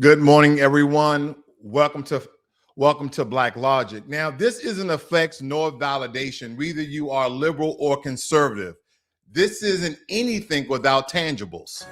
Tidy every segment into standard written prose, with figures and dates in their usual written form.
Good morning, everyone. Welcome to BlackLogic. Now, this isn't a flex nor validation. Whether you are liberal or conservative, this isn't anything without tangibles.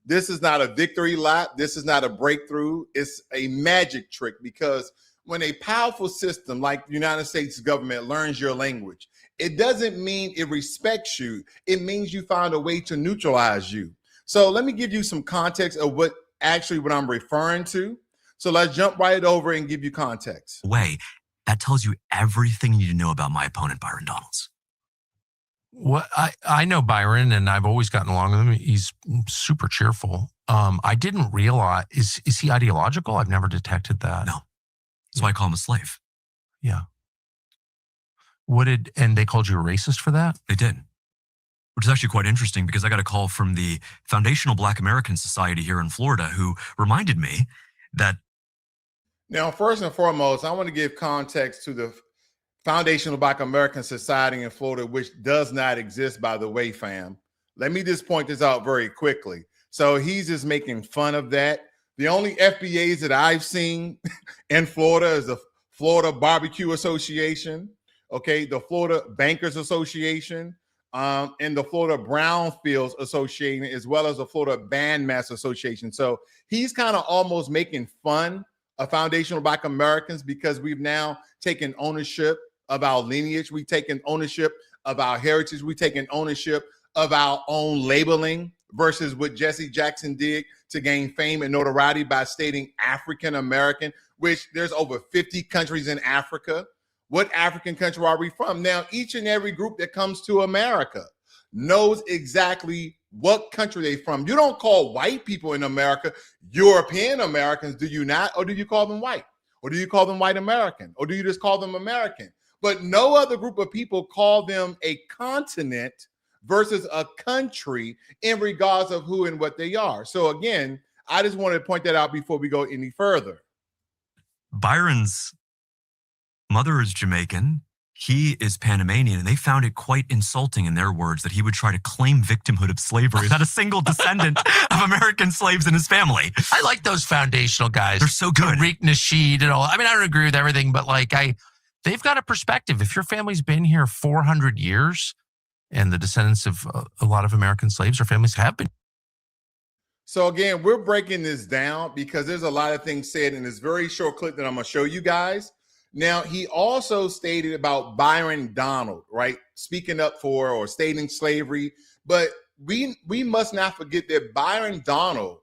This is not a victory lap. This is not a breakthrough. It's a magic trick, because when a powerful system like the United States government learns your language, it doesn't mean it respects you. It means you found a way to neutralize you. So let me give you some context of what I'm referring to. So let's jump right over and give you context. That tells you everything you need to know about my opponent, Byron Donalds. Well, I know Byron, and I've always gotten along with him. He's super cheerful. I didn't realize, is he ideological? I've never detected that. No. That's why I call him a slave. Yeah. And they called you a racist for that? They did. Which is actually quite interesting, because I got a call from the Foundational Black American Society here in Florida, who reminded me that. Now, first and foremost, I want to give context to the Foundational Black American Society in Florida, which does not exist, by the way, fam. Let me just point this out very quickly. So he's just making fun of that. The only FBAs that I've seen in Florida is the Florida Barbecue Association, okay, the Florida Bankers Association, and the Florida Brownfields Association, as well as the Florida Bandmaster Association. So he's kind of almost making fun of Foundational Black Americans, because we've now taken ownership of our lineage. We've taken ownership of our heritage. We've taken ownership of our own labeling, versus what Jesse Jackson did to gain fame and notoriety by stating African American, which there's over 50 countries in Africa. What African country are we from? Now, each and every group that comes to America knows exactly what country they're from. You don't call white people in America European Americans, do you not? Or do you call them white? Or do you call them white American? Or do you just call them American? But no other group of people call them a continent versus a country in regards of who and what they are. So again, I just wanted to point that out before we go any further. Byron's mother is Jamaican. He is Panamanian, and they found it quite insulting, in their words, that he would try to claim victimhood of slavery. Not a single descendant of American slaves in his family. I like those foundational guys. They're so good. Tariq Nasheed and all. I mean, I don't agree with everything, but they've got a perspective. If your family's been here 400 years, and the descendants of a lot of American slaves or families have been. So again, we're breaking this down because there's a lot of things said in this very short clip that I'm going to show you guys. Now, he also stated about Byron Donald, right? Speaking up for or stating slavery. But we must not forget that Byron Donald,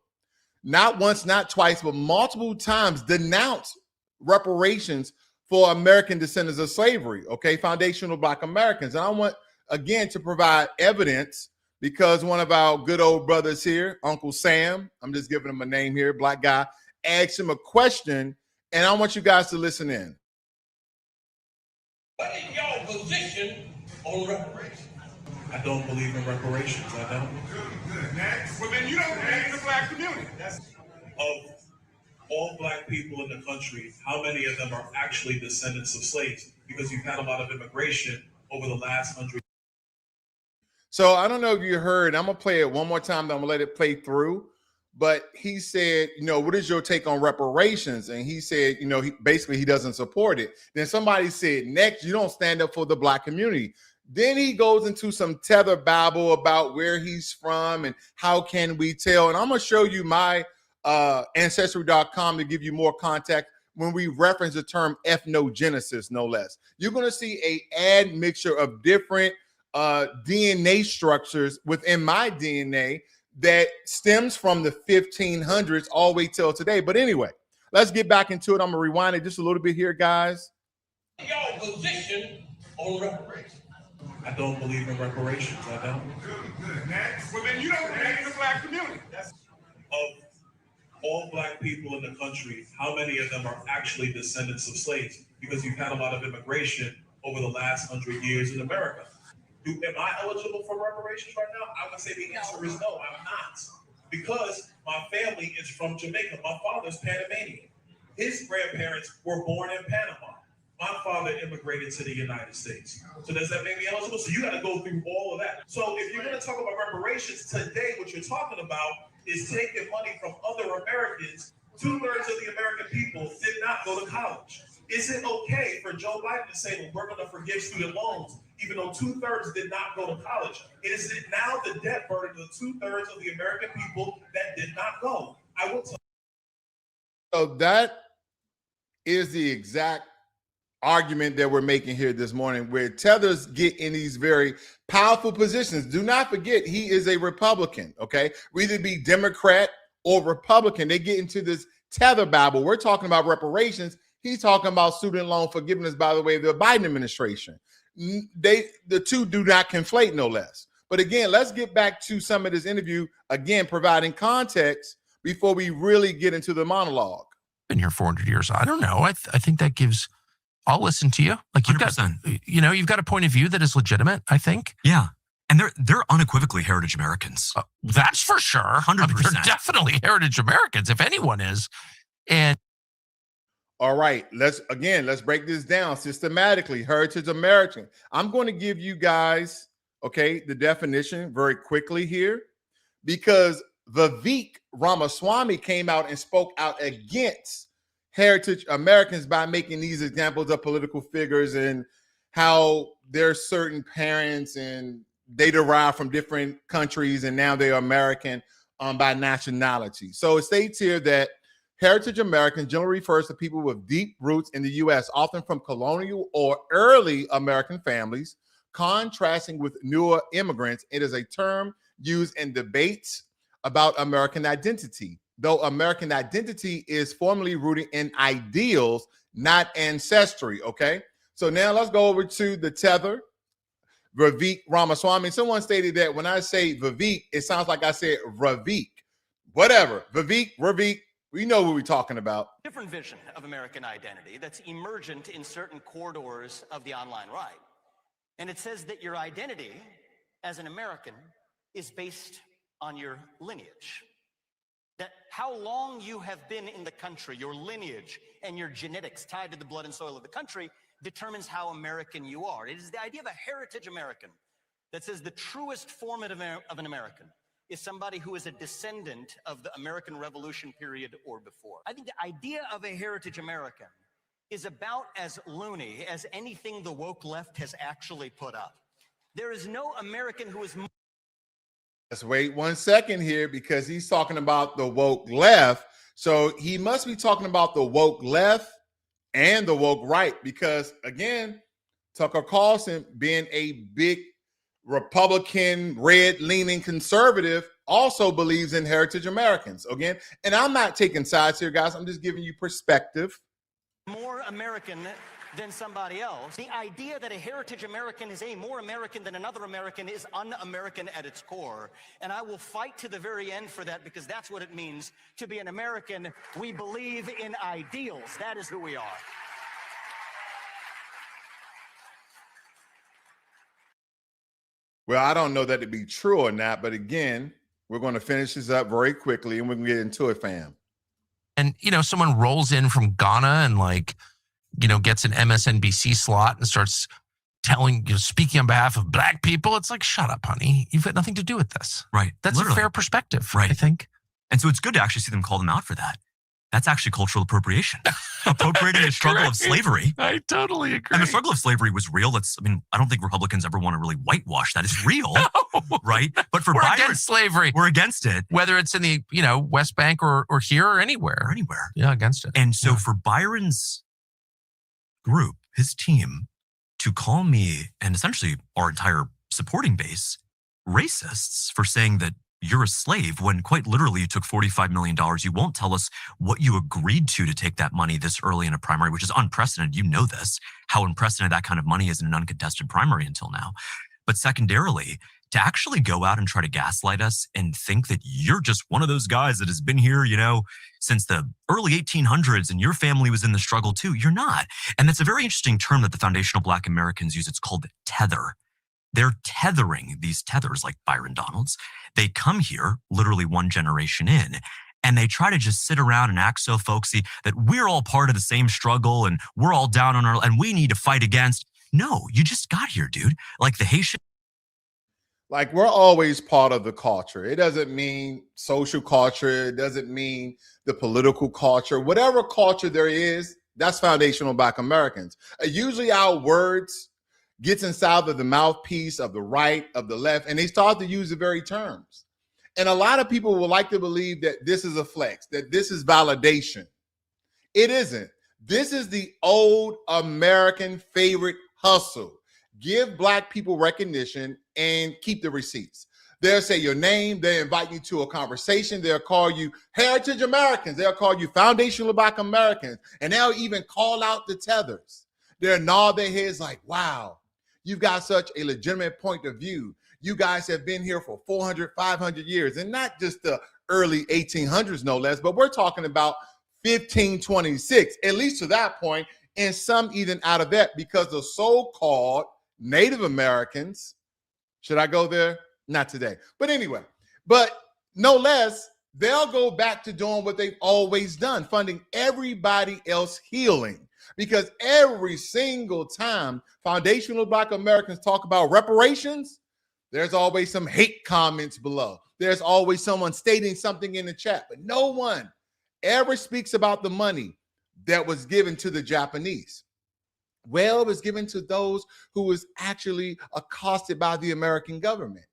not once, not twice, but multiple times denounced reparations for American descendants of slavery, okay? Foundational Black Americans. And I want, again, to provide evidence, because one of our good old brothers here, Uncle Sam, I'm just giving him a name here, black guy, asked him a question, and I want you guys to listen in. What is your position on reparations? I don't believe in reparations. I don't. Good. Next. Well, then you don't believe in the black community. Of all black people in the country, how many of them are actually descendants of slaves? Because you've had a lot of immigration over the last 100. So I don't know if you heard, I'm going to play it one more time, then I'm going to let it play through. But he said, what is your take on reparations? And he said, he doesn't support it. Then somebody said, next, you don't stand up for the black community. Then he goes into some tether babble about where he's from and how can we tell. And I'm going to show you my ancestry.com to give you more context when we reference the term ethnogenesis, no less. You're going to see a admixture of different DNA structures within my DNA that stems from the 1500s all the way till today. But anyway, let's get back into it. I'm gonna rewind it just a little bit here, guys. Your position on reparations? I don't believe in reparations. I don't. Good. Next. Well, then you don't believe in the black community. Of all black people in the country, how many of them are actually descendants of slaves? Because you've had a lot of immigration over the last 100 years in America. Am I eligible for reparations right now? I would say the answer is no, I'm not. Because my family is from Jamaica. My father's Panamanian. His grandparents were born in Panama. My father immigrated to the United States. So does that make me eligible? So you got to go through all of that. So if you're going to talk about reparations today, what you're talking about is taking money from other Americans. 2/3 of the American people did not go to college. Is it okay for Joe Biden to say, well, we're going to forgive student loans, even though 2/3 did not go to college? Is it now the debt burden of 2/3 of the American people that did not go? I will tell. So that is the exact argument that we're making here this morning, where Tethers get in these very powerful positions. Do not forget, he is a Republican, okay? We either be Democrat or Republican. They get into this Tether Bible. We're talking about reparations. He's talking about student loan forgiveness, by the way, of the Biden administration. The two do not conflate, no less. But again, let's get back to some of this interview, again, providing context before we really get into the monologue. Been here 400 years. I don't know. I think that gives... I'll listen to you. Like you've 100%. You've got a point of view that is legitimate, I think. Yeah. And they're unequivocally heritage Americans. That's for sure. 100%. They're definitely heritage Americans, if anyone is. And all right, let's break this down systematically. Heritage American. I'm going to give you guys, okay, the definition very quickly here, because Vivek Ramaswamy came out and spoke out against heritage Americans by making these examples of political figures and how there's certain parents and they derive from different countries and now they're American by nationality. So it states here that heritage Americans generally refers to people with deep roots in the U.S., often from colonial or early American families, contrasting with newer immigrants. It is a term used in debates about American identity, though American identity is formally rooted in ideals, not ancestry, okay? So now let's go over to the Tether, Vivek Ramaswamy. Someone stated that when I say Vivek, it sounds like I said Ravik. Whatever, Vivek, we know who we're talking about. Different vision of American identity that's emergent in certain corridors of the online right. And it says that your identity as an American is based on your lineage. That how long you have been in the country, your lineage and your genetics tied to the blood and soil of the country determines how American you are. It is the idea of a heritage American that says the truest form of an American is somebody who is a descendant of the American Revolution period or before. I think the idea of a heritage American is about as loony as anything the woke left has actually put up. There is no American who is... Let's wait 1 second here, because he's talking about the woke left. So he must be talking about the woke left and the woke right, because again, Tucker Carlson, being a big Republican, red-leaning conservative, also believes in heritage Americans. Again, and I'm not taking sides here, guys. I'm just giving you perspective. More American than somebody else. The idea that a heritage American is more American than another American is un-American at its core. And I will fight to the very end for that, because that's what it means to be an American. We believe in ideals. That is who we are. Well, I don't know that to be true or not, but again, we're going to finish this up very quickly and we can get into it, fam. And, someone rolls in from Ghana and gets an MSNBC slot and starts speaking on behalf of black people. It's like, shut up, honey. You've got nothing to do with this. Right. That's Literally. a fair perspective, right. I think. And so it's good to actually see them call them out for that. That's actually cultural appropriation. Appropriating the struggle of slavery. I totally agree. And the struggle of slavery was real. I don't think Republicans ever want to really whitewash that. It's real, right? But for we're Byron, against slavery. We're against it. Whether it's in the, West Bank or here or anywhere. Or anywhere. Yeah, against it. And so for Byron's group, his team, to call me and essentially our entire supporting base racists for saying that you're a slave when quite literally you took $45 million. You won't tell us what you agreed to take that money this early in a primary, which is unprecedented. You know this, how unprecedented that kind of money is in an uncontested primary until now. But secondarily, to actually go out and try to gaslight us and think that you're just one of those guys that has been here, since the early 1800s and your family was in the struggle too. You're not. And that's a very interesting term that the foundational Black Americans use. It's called tether. They're tethering these tethers like Byron Donalds. They come here literally one generation in, and they try to just sit around and act so folksy that we're all part of the same struggle and we're all down on our, and we need to fight against. No, you just got here, dude. Like the Haitian. Like, we're always part of the culture. It doesn't mean social culture. It doesn't mean the political culture. Whatever culture there is, that's foundational Black Americans. Usually our words gets inside of the mouthpiece of the right, of the left, and they start to use the very terms. And a lot of people would like to believe that this is a flex, that this is validation. It isn't. This is the old American favorite hustle. Give Black people recognition and keep the receipts. They'll say your name. They'll invite you to a conversation. They'll call you Heritage Americans. They'll call you Foundational Black Americans. And they'll even call out the Tethers. They'll nod their heads like, wow, you've got such a legitimate point of view. You guys have been here for 400, 500 years, and not just the early 1800s, no less, but we're talking about 1526, at least to that point, and some even out of that, because the so-called Native Americans, should I go there? Not today. But anyway, but no less, they'll go back to doing what they've always done, funding everybody else healing. Because every single time foundational Black Americans talk about reparations, there's always some hate comments below. There's always someone stating something in the chat, but no one ever speaks about the money that was given to the Japanese. Well, it was given to those who was actually accosted by the American government.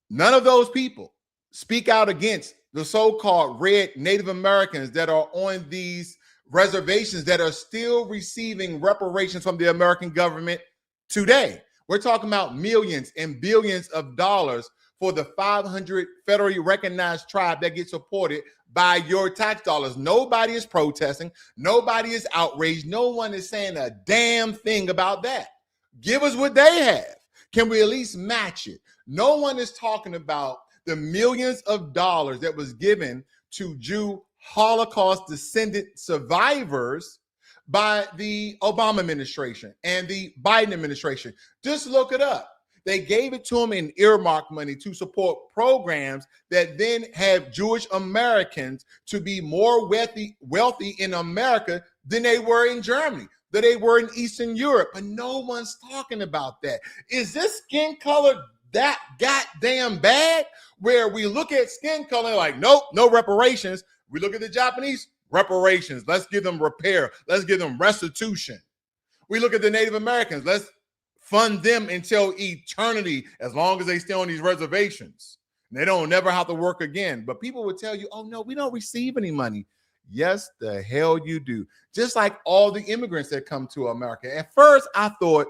None of those people speak out against the so-called red Native Americans that are on these reservations that are still receiving reparations from the American government today. We're talking about millions and billions of dollars for the 500 federally recognized tribe that gets supported by your tax dollars. Nobody is protesting. Nobody is outraged. No one is saying a damn thing about that. Give us what they have. Can we at least match it? No one is talking about the millions of dollars that was given to Jew Holocaust descendant survivors by the Obama administration and the Biden administration. Just look it up. They gave it to them in earmark money to support programs that then have Jewish Americans to be more wealthy in America than they were in Germany, that they were in Eastern Europe. But no one's talking about that. Is this skin color that goddamn bad? Where we look at skin color like, nope, no reparations. We look at the Japanese, reparations. Let's give them repair. Let's give them restitution. We look at the Native Americans. Let's fund them until eternity, as long as they stay on these reservations. And they don't never have to work again. But people would tell you, oh, no, we don't receive any money. Yes, the hell you do. Just like all the immigrants that come to America. At first, I thought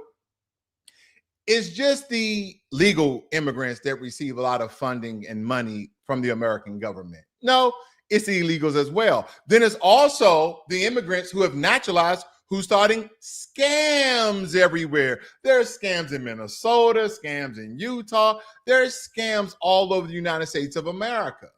it's just the legal immigrants that receive a lot of funding and money from the American government. No, it's the illegals as well. Then it's also the immigrants who have naturalized, who's starting scams everywhere. There's scams in Minnesota, scams in Utah. There's scams all over the United States of America.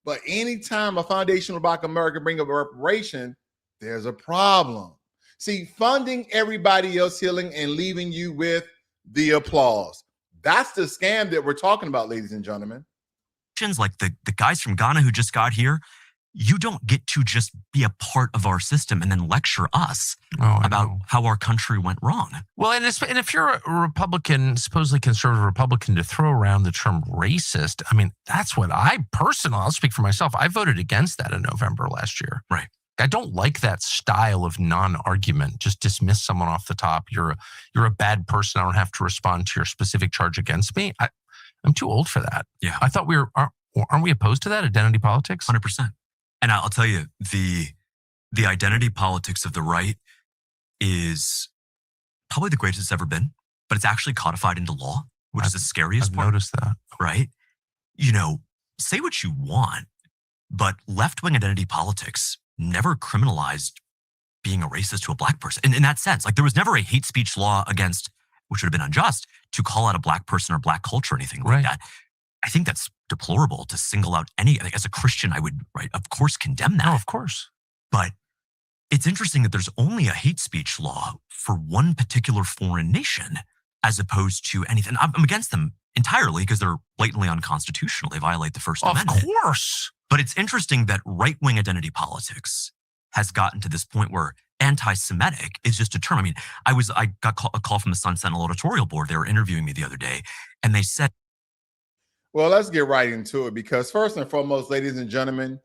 But anytime a foundational Black America bring up a reparation, there's a problem. See, funding everybody else healing and leaving you with the applause. That's the scam that we're talking about, ladies and gentlemen. Like the guys from Ghana who just got here, you don't get to just be a part of our system and then lecture us about how our country went wrong. Well, and if you're a Republican, supposedly conservative Republican, to throw around the term racist, I mean, that's what I'll speak for myself. I voted against that in November last year. Right. I don't like that style of non-argument. Just dismiss someone off the top. You're a bad person. I don't have to respond to your specific charge against me. I'm too old for that. Yeah. I thought aren't we opposed to that? Identity politics? 100%. And I'll tell you, the identity politics of the right is probably the greatest it's ever been, but it's actually codified into law, which is the scariest part. I've noticed that. Right? You know, say what you want, but left-wing identity politics never criminalized being a racist to a Black person. And in that sense, like there was never a hate speech law against, which would have been unjust, to call out a Black person or Black culture or anything like that. I think that's deplorable to single out any. As a Christian, I would, of course, condemn that. No, of course. But it's interesting that there's only a hate speech law for one particular foreign nation as opposed to anything. I'm against them entirely because they're blatantly unconstitutional. They violate the First Amendment. Of course. But it's interesting that right-wing identity politics has gotten to this point where anti-Semitic is just a term. I mean, I got a call from the Sun Sentinel editorial board. They were interviewing me the other day, and they said, well, let's get right into it, because first and foremost, ladies and gentlemen,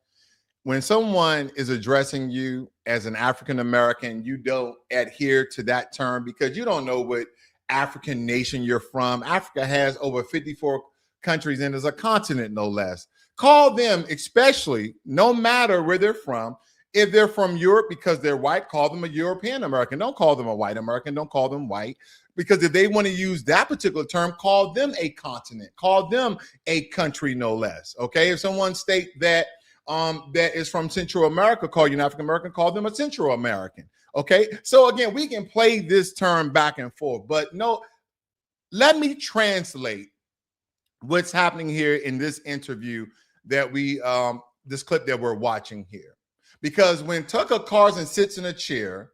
when someone is addressing you as an African American, you don't adhere to that term because you don't know what African nation you're from. Africa has over 54 countries and is a continent, no less. Call them, especially, no matter where they're from. If they're from Europe because they're white, call them a European American. Don't call them a white American. Don't call them white. Because if they want to use that particular term, call them a continent. Call them a country, no less. Okay? If someone state that that is from Central America, call you an African American, call them a Central American. Okay? So again, we can play this term back and forth. But no, let me translate what's happening here in this interview that we, this clip that we're watching here. Because when Tucker Carlson sits in a chair,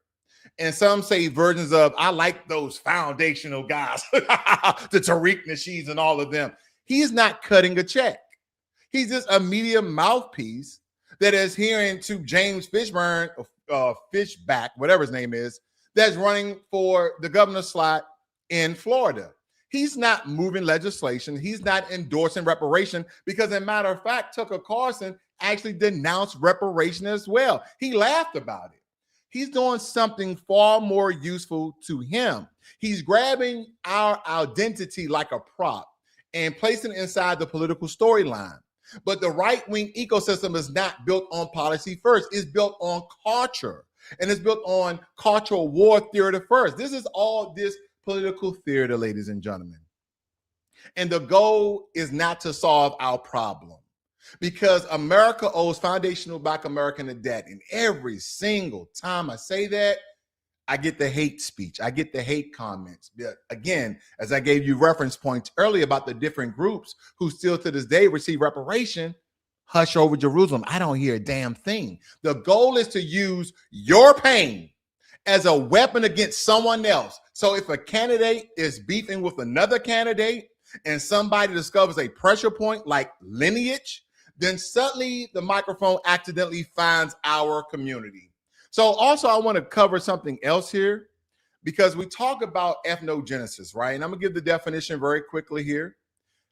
and some say versions of, I like those foundational guys, the Tariq Nasheeds and all of them, he's not cutting a check. He's just a media mouthpiece that is hearing to James Fishburne, Fishback, whatever his name is, that's running for the governor's slot in Florida. He's not moving legislation. He's not endorsing reparation because, as a matter of fact, Tucker Carlson actually denounced reparation as well. He laughed about it. He's doing something far more useful to him. He's grabbing our identity like a prop and placing it inside the political storyline. But the right-wing ecosystem is not built on policy first. It's built on culture, and it's built on cultural war theater first. This is all this political theater, ladies and gentlemen. And the goal is not to solve our problem, because America owes foundational Black American a debt. And every single time I say that, I get the hate speech. I get the hate comments. But again, as I gave you reference points earlier about the different groups who still to this day receive reparation, hush over Jerusalem. I don't hear a damn thing. The goal is to use your pain as a weapon against someone else. So if a candidate is beefing with another candidate and somebody discovers a pressure point like Lineage, then suddenly the microphone accidentally finds our community. So also I want to cover something else here, because we talk about ethnogenesis, right? And I'm gonna give the definition very quickly here,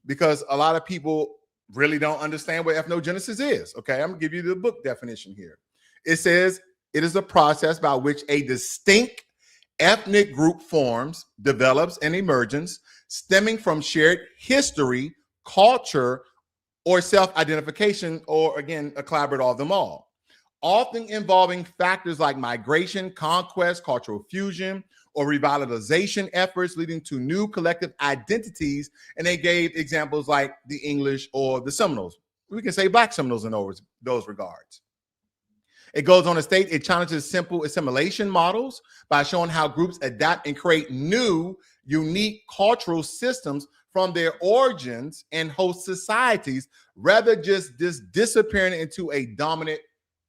because a lot of people really don't understand what ethnogenesis is. Okay, I'm gonna give you the book definition here. It says it is a process by which a distinct ethnic group forms, develops, and emerges, stemming from shared history, culture, or self-identification, or again, a collaborative of them all, often involving factors like migration, conquest, cultural fusion, or revitalization efforts leading to new collective identities. And they gave examples like the English or the Seminoles. We can say Black Seminoles in those regards. It goes on to state it challenges simple assimilation models by showing how groups adapt and create new, unique cultural systems from their origins and host societies, rather just disappearing into a dominant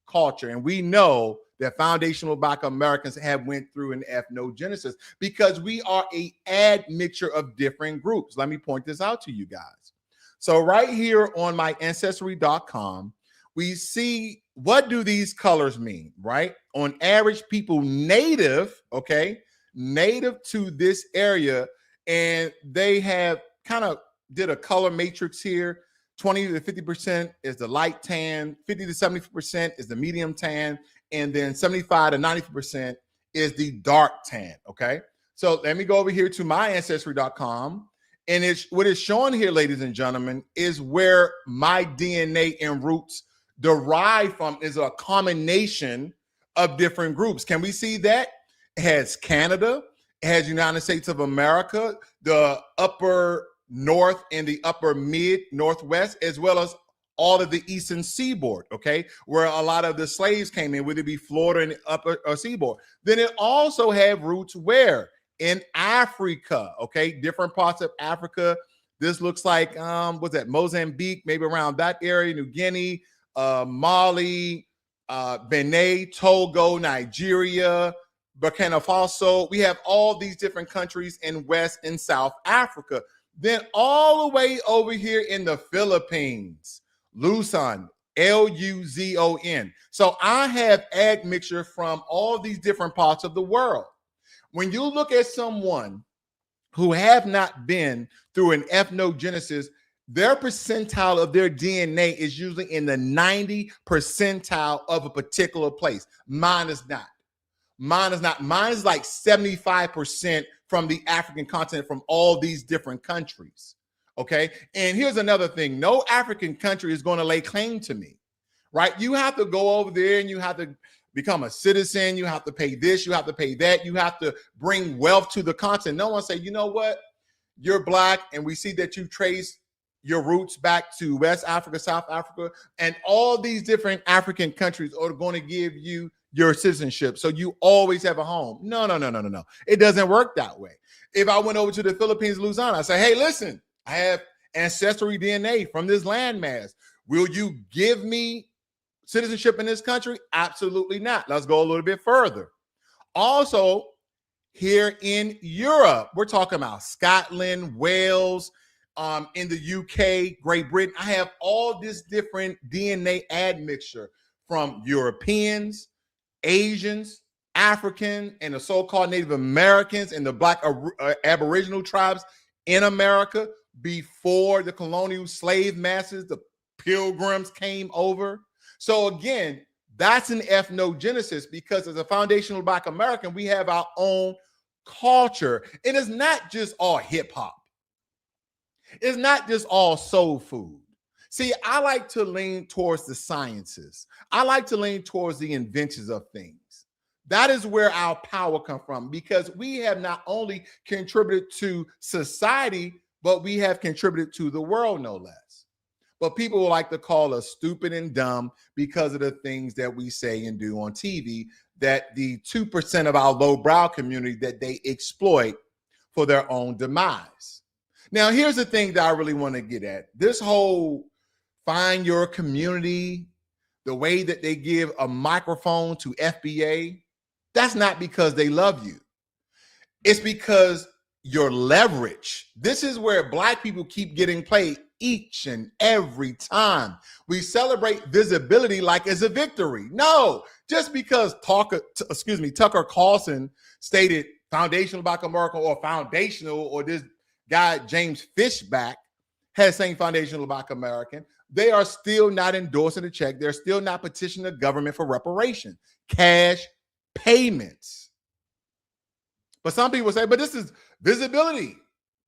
culture. And we know that foundational Black Americans have went through an ethnogenesis because we are a admixture of different groups. Let me point this out to you guys. So right here on my ancestry.com, we see, what do these colors mean, right? On average, people native, okay, native to this area, and they have kind of did a color matrix here. 20 to 50% is the light tan, 50 to 70% is the medium tan, and then 75 to 90% is the dark tan, okay? So let me go over here to my ancestry.com, and it's what it's showing here, ladies and gentlemen, is where my DNA and roots derive from, is a combination of different groups. Can we see that? It has Canada, it has United States of America, the upper north and the upper mid northwest, as well as all of the eastern seaboard, okay, where a lot of the slaves came in, whether it be Florida and the upper seaboard. Then it also have roots where? In Africa, okay, different parts of Africa. This looks like, what's that, Mozambique, maybe around that area, New Guinea, Mali, Benin, Togo, Nigeria, Burkina Faso. We have all these different countries in West and South Africa. Then all the way over here in the Philippines, Luzon, Luzon. So I have admixture from all these different parts of the world. When you look at someone who have not been through an ethnogenesis, their percentile of their DNA is usually in the 90 percentile of a particular place. Mine is not. Mine is not. Mine is like 75% from the African continent, from all these different countries. Okay. And here's another thing. No African country is going to lay claim to me, right? You have to go over there and you have to become a citizen. You have to pay this. You have to pay that. You have to bring wealth to the continent. No one say, you know what? You're Black, and we see that you trace your roots back to West Africa, South Africa, and all these different African countries are going to give you your citizenship. So you always have a home. No. It doesn't work that way. If I went over to the Philippines, Luzon, I say, hey, listen, I have ancestry DNA from this landmass. Will you give me citizenship in this country? Absolutely not. Let's go a little bit further. Also, here in Europe, we're talking about Scotland, Wales, in the UK, Great Britain. I have all this different DNA admixture from Europeans, Asians, African, and the so-called Native Americans and the Black Aboriginal tribes in America before the colonial slave masters, the Pilgrims came over. So again, that's an ethnogenesis, because as a foundational Black American, we have our own culture. It is not just all hip hop. It's not just all soul food. See, I like to lean towards the sciences. I like to lean towards the inventions of things. That is where our power comes from, because we have not only contributed to society, but we have contributed to the world, no less. But people will like to call us stupid and dumb because of the things that we say and do on TV, that the 2% of our lowbrow community that they exploit for their own demise. Now, here's the thing that I really want to get at. This whole find your community, the way that they give a microphone to FBA, that's not because they love you. It's because your leverage. This is where Black people keep getting played each and every time. We celebrate visibility like it's a victory. No, just because Tucker Carlson stated foundational Black America or foundational, or this guy James Fishback has saying foundational Black American, they are still not endorsing the check. They're still not petitioning the government for reparation, cash payments. But some people say, but this is visibility.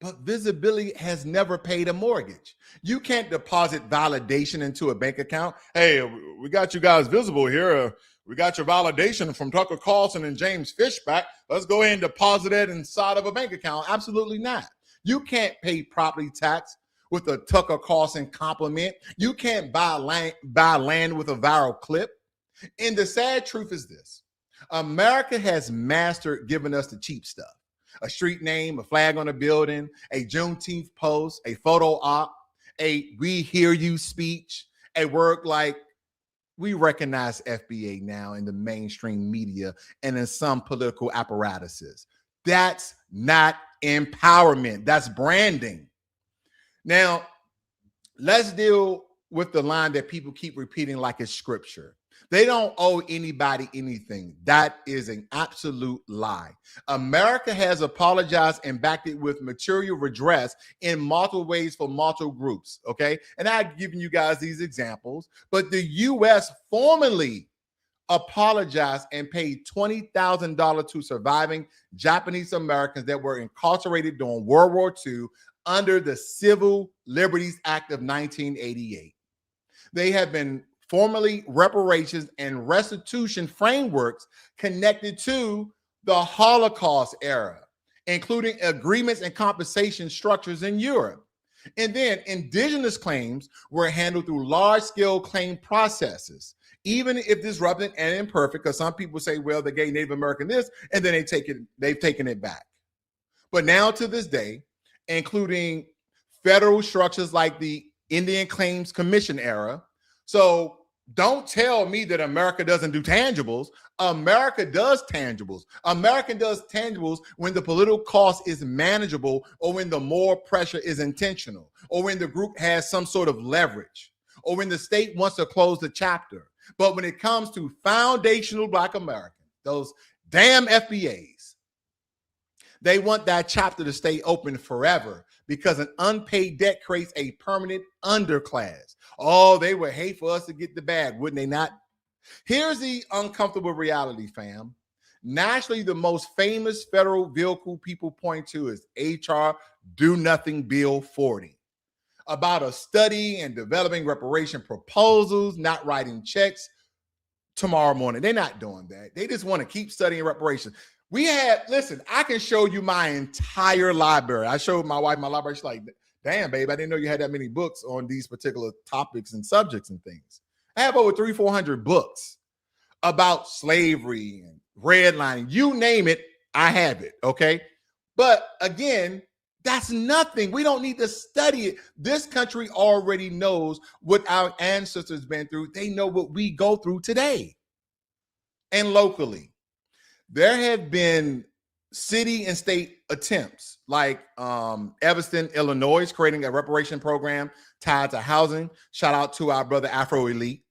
But visibility has never paid a mortgage. You can't deposit validation into a bank account. Hey, we got you guys visible here. We got your validation from Tucker Carlson and James Fishback. Let's go ahead and deposit it inside of a bank account. Absolutely not. You can't pay property tax with a Tucker Carlson compliment. You can't buy land with a viral clip. And the sad truth is this: America has mastered giving us the cheap stuff. A street name, a flag on a building, a Juneteenth post, a photo op, a "we hear you" speech, a word like we recognize FBA now in the mainstream media and in some political apparatuses. That's not empowerment. That's branding. Now, let's deal with the line that people keep repeating like it's scripture. They don't owe anybody anything. That is an absolute lie. America has apologized and backed it with material redress in multiple ways for multiple groups, okay? And I've given you guys these examples, but the U.S. formally apologized and paid $20,000 to surviving Japanese Americans that were incarcerated during World War II under the Civil Liberties Act of 1988. They have been formally reparations and restitution frameworks connected to the Holocaust era, including agreements and compensation structures in Europe. And then indigenous claims were handled through large-scale claim processes, even if disrupted and imperfect, because some people say, well, they gave Native American this, and then they've taken it back. But now to this day, including federal structures like the Indian Claims Commission era. So don't tell me that America doesn't do tangibles. America does tangibles. America does tangibles when the political cost is manageable, or when the moral pressure is intentional, or when the group has some sort of leverage, or when the state wants to close the chapter. But when it comes to foundational Black Americans, those damn FBAs, they want that chapter to stay open forever because an unpaid debt creates a permanent underclass. Oh, they would hate for us to get the bag, wouldn't they not? Here's the uncomfortable reality, fam. Nationally, the most famous federal vehicle people point to is HR Do Nothing Bill 40, about a study and developing reparation proposals, not writing checks tomorrow morning. They're not doing that. They just want to keep studying reparations. Listen, I can show you my entire library. I showed my wife my library. She's like, damn, babe, I didn't know you had that many books on these particular topics and subjects and things. I have over 300-400 books about slavery and redlining. You name it, I have it, okay? But again, that's nothing. We don't need to study it. This country already knows what our ancestors been through. They know what we go through today. And locally, there have been city and state attempts like Evanston, Illinois, creating a reparation program tied to housing. Shout out to our brother Afro Elite.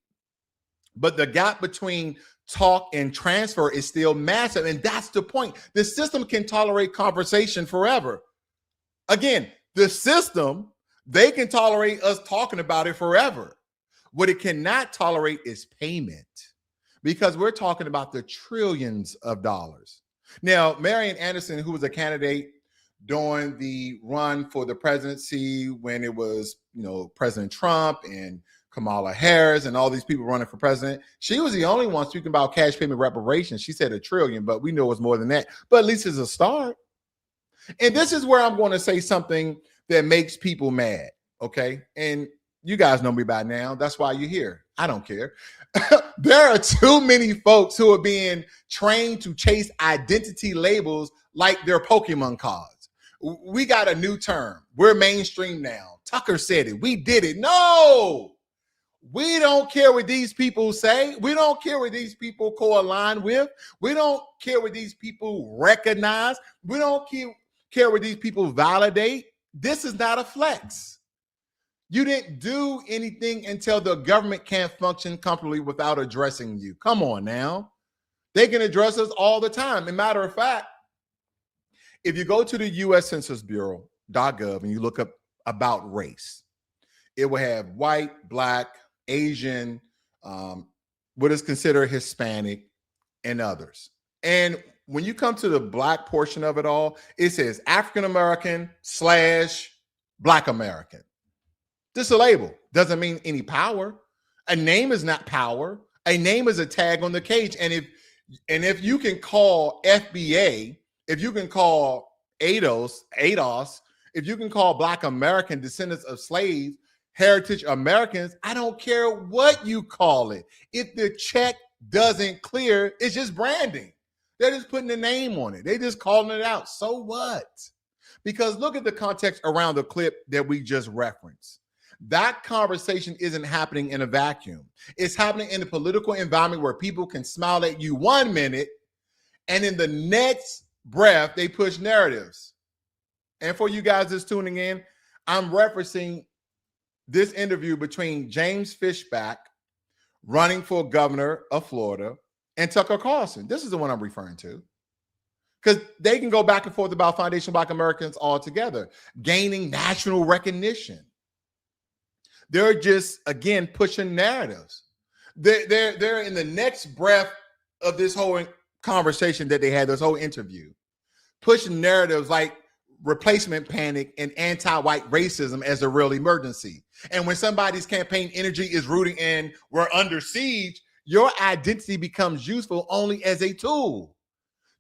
But the gap between talk and transfer is still massive. And that's the point. The system can tolerate conversation forever. Again, the system, they can tolerate us talking about it forever. What it cannot tolerate is payment, because we're talking about the trillions of dollars. Now, Marian Anderson, who was a candidate during the run for the presidency when it was, President Trump and Kamala Harris and all these people running for president, she was the only one speaking about cash payment reparations. She said $1 trillion, but we know it's more than that. But at least it's a start. And this is where I'm going to say something that makes people mad, okay? And you guys know me by now. That's why you're here. I don't care. There are too many folks who are being trained to chase identity labels like they're Pokemon cards. We got a new term. We're mainstream now. Tucker said it. We did it. No! We don't care what these people say. We don't care what these people co-align with. We don't care what these people recognize. We don't care what these people validate. This is not a flex. You didn't do anything until the government can't function comfortably without addressing you. Come on now. They can address us all the time. As a matter of fact, if you go to the U.S. Census Bureau.gov and you look up about race, it will have white, Black, Asian, what is considered Hispanic, and others. And when you come to the Black portion of it all, it says African American / Black American. This is a label. Doesn't mean any power. A name is not power. A name is a tag on the cage. And if you can call FBA, if you can call ADOS, if you can call Black American descendants of slaves heritage Americans, I don't care what you call it. If the check doesn't clear, it's just branding. They're just putting a name on it. They're just calling it out. So what? Because look at the context around the clip that we just referenced. That conversation isn't happening in a vacuum. It's happening in a political environment where people can smile at you 1 minute, and in the next breath, they push narratives. And for you guys that's tuning in, I'm referencing this interview between James Fishback, running for governor of Florida, and Tucker Carlson. This is the one I'm referring to. Because they can go back and forth about foundational Black Americans altogether, gaining national recognition. They're just, again, pushing narratives. They're in the next breath of this whole conversation that they had, this whole interview, pushing narratives like replacement panic and anti-white racism as a real emergency. And when somebody's campaign energy is rooting in we're under siege, your identity becomes useful only as a tool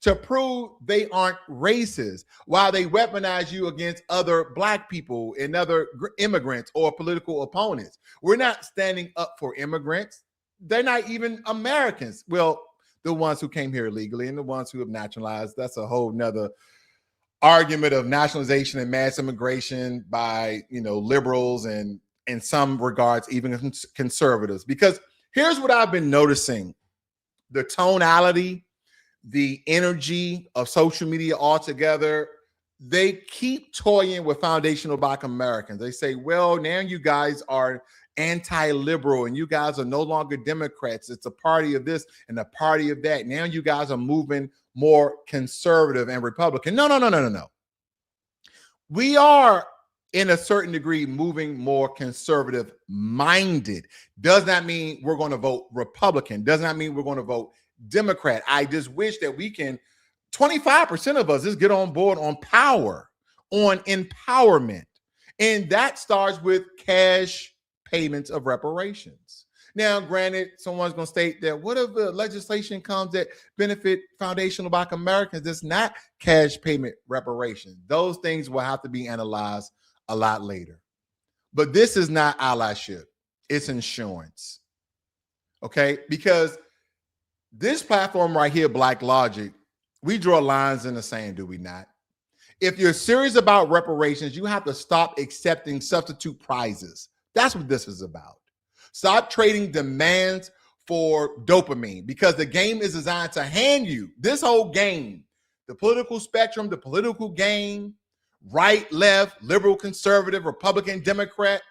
to prove they aren't racist, while they weaponize you against other Black people and other immigrants or political opponents. We're not standing up for immigrants. They're not even Americans. Well, the ones who came here illegally and the ones who have naturalized, that's a whole nother argument of nationalization and mass immigration by, liberals and in some regards, even conservatives. Because here's what I've been noticing: the tonality, the energy of social media altogether, they keep toying with foundational Black Americans. They say, well, now you guys are anti-liberal and you guys are no longer Democrats. It's a party of this and a party of that. Now you guys are moving more conservative and Republican. No. We are, in a certain degree, moving more conservative minded. Does not mean we're going to vote Republican. Does not mean we're going to vote Democrat. I just wish that we can, 25% of us, just get on board on power, on empowerment. And that starts with cash payments of reparations. Now, granted, someone's going to state that what if the legislation comes that benefit foundational Black Americans that's not cash payment reparations? Those things will have to be analyzed a lot later. But this is not allyship. It's insurance. Okay? Because this platform right here, BlackLogic, we draw lines in the sand, do we not? If you're serious about reparations, you have to stop accepting substitute prizes. That's what this is about. Stop trading demands for dopamine, because the game is designed to hand you this whole game, the political spectrum, the political game, right, left, liberal, conservative, Republican, Democrat.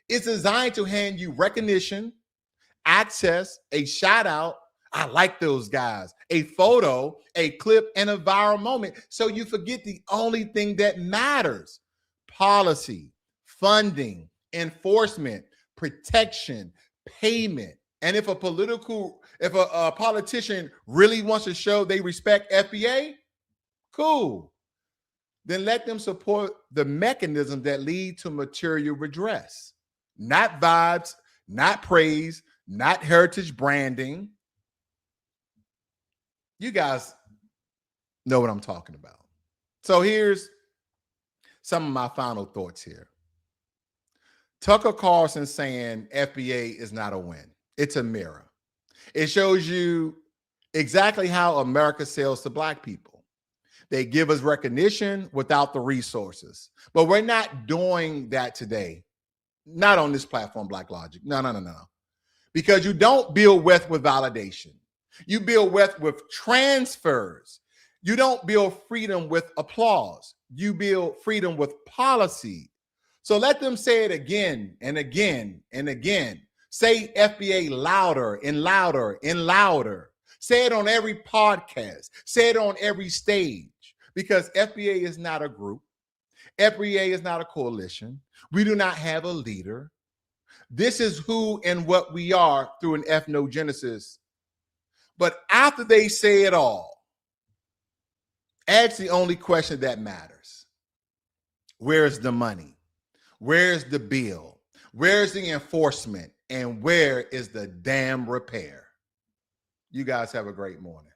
It's designed to hand you recognition, access, a shout out. I like those guys, a photo, a clip, and a viral moment. So you forget the only thing that matters: policy, funding, enforcement, protection, payment. And if a politician really wants to show they respect FBA, cool. Then let them support the mechanisms that lead to material redress. Not vibes, not praise, not heritage branding. You guys know what I'm talking about. So here's some of my final thoughts here. Tucker Carlson saying FBA is not a win. It's a mirror. It shows you exactly how America sells to Black people. They give us recognition without the resources. But we're not doing that today. Not on this platform, BlackLogic. No. Because you don't build wealth with validation. You build wealth with transfers. You don't build freedom with applause. You build freedom with policy. So let them say it again and again and again. Say FBA louder and louder and louder. Say it on every podcast. Say it on every stage. Because FBA is not a group. FBA is not a coalition. We do not have a leader. This is who and what we are through an ethnogenesis. But after they say it all, ask the only question that matters. Where's the money? Where's the bill? Where's the enforcement? And where is the damn repair? You guys have a great morning.